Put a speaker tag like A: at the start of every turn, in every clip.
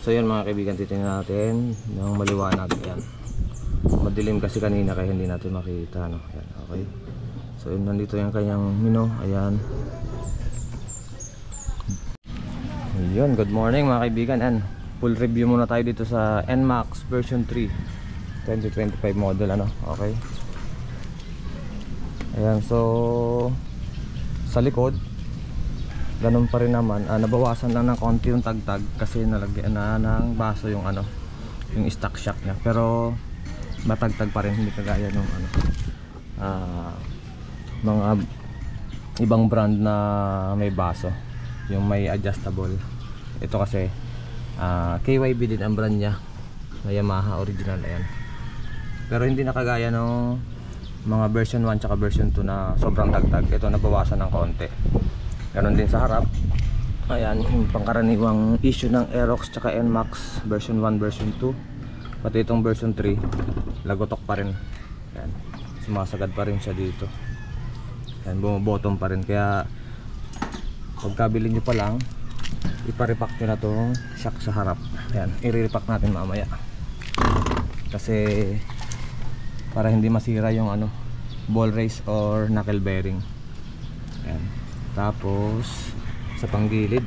A: So yan mga kaibigan, titingnan natin ng maliwanag. Yan, madilim kasi kanina kaya hindi natin makita, no? Yan, okay. So yun, nandito yung kanyang menu. Ayan. Yun, good morning mga kaibigan. And full review muna tayo dito sa NMAX version 3 2025 model, ano? Okay. Ayan, so sa likod ganun pa rin naman, nabawasan lang ng konti yung tagtag kasi nalagyan na ng baso yung ano, yung stock shock niya, pero matagtag pa rin, hindi kagaya ng ano, mga ibang brand na may baso, yung may adjustable. Ito kasi KYB din ang brand niya, na Yamaha original. Ayan, pero hindi nakagaya ng mga version 1 tsaka version 2 na sobrang tagtag. Ito nabawasan ng konti. Ganon din sa harap. Ayan, yung pangkaraniwang issue ng Aerox tsaka NMAX version 1, version 2, pati itong version 3 lagotok pa rin. Ayan, sumasagad pa rin siya dito. Ayan, bumabottom pa rin. Kaya pagkabili nyo pa lang, ipa-repack nyo na itong shock sa harap. Ayan, i-repack natin mamaya kasi para hindi masira yung ano, ball race or knuckle bearing. Ayan. Tapos sa panggilid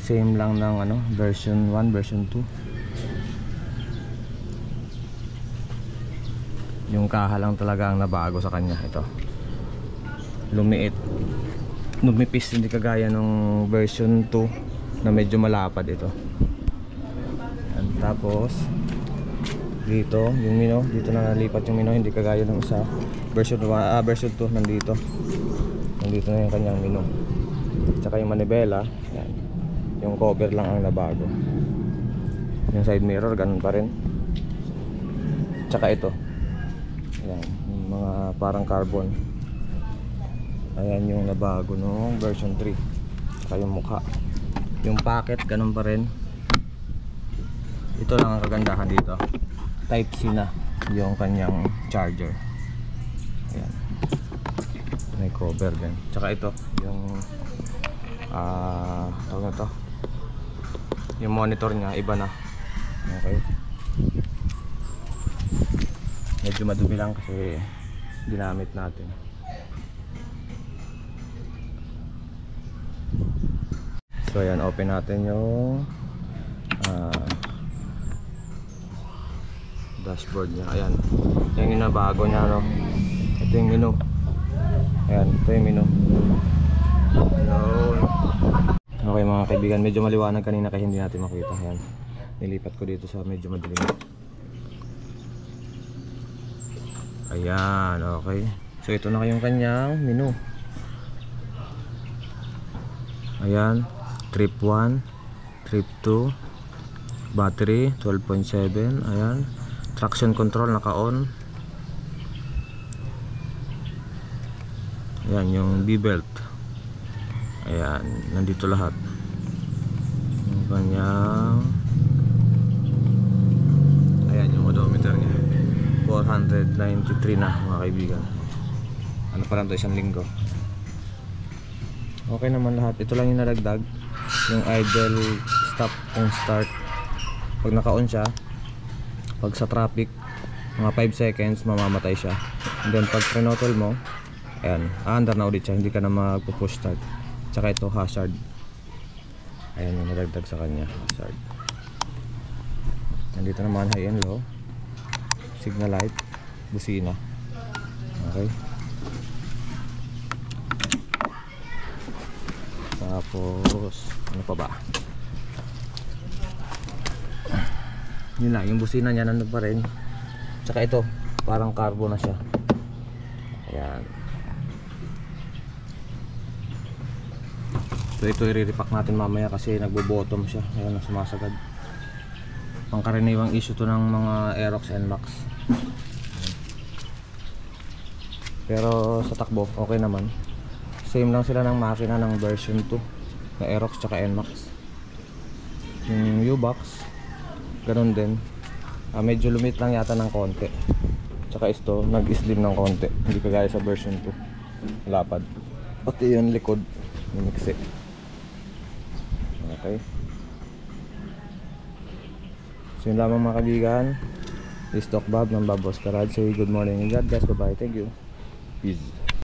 A: same lang ng ano, version 1, version 2. Yung kaha lang talaga ang nabago sa kanya. Ito, lumiit, lumipis, hindi kagaya ng version 2 na medyo malapad ito. Ayan. Tapos dito yung mino, dito na nalipat yung mino, hindi kagaya ng isa version 1, version 2 nandito na yung kanyang menu. Tsaka yung manibela, yan, yung cover lang ang nabago. Yung side mirror ganun pa rin. Tsaka ito, yan, yung mga parang carbon. Ayan yung nabago nung version 3. Tsaka yung mukha, yung packet ganun pa rin. Ito lang ang kagandahan dito, type C na yung kanyang charger. Ayan, may cover din. Tsaka ito yung tawag na to, yung monitor nya iba na. Okay, medyo madumi lang kasi ginamit natin. So ayan, open natin yung dashboard nya. Ayan, yung inabago nya, no? Ito yung menu. Ayan, ito yung menu. Okay mga kaibigan, medyo maliwanag kanina kaya hindi natin makita. Ayan, nilipat ko dito sa medyo madilim. Ayan, okay. So ito na kayong kanyang menu. Ayan, trip 1, trip 2, battery 12.7. Ayan, traction control naka-on. Ayan, yung B-belt. Ayan, nandito lahat. Yung kanyang, ayan yung odometer nya, 493 na mga kaibigan. Ano pa lang to, isang linggo. Okay naman lahat. Ito lang yung nadagdag, yung idle, stop and start. Pag naka-on siya, pag sa traffic mga 5 seconds mamamatay siya. And then pag trinottle mo, ayan, under na ulit siya, hindi ka na magpo-push start. Tsaka ito hazard. Ayan yung nadagdag sa kanya, hazard. Nandito naman high and low, signal light, busina. Okay, tapos ano pa ba, yun lang, yung busina nya nandun pa rin. Tsaka ito parang carbon na siya. Ayan, so ito i-repack natin mamaya kasi nagbo-bottom siya. Ayan, sumasagad. Pangkaraniwang issue to ng mga Aerox NMAX. Pero sa takbo okay naman. Same lang sila ng makina ng version 2 na Aerox tsaka NMAX. Yung U-box ganun din. Medyo lumit lang yata ng konti. Tsaka ito nag-slim ng konti, hindi kagaya sa version 2 lapad. Pati yung likod miniksi. Okay, So yun lamang mga kaibigan. This talk Bob ng Bob Oscar Rad. Say good morning and God bless. Bye bye. Thank you. Peace.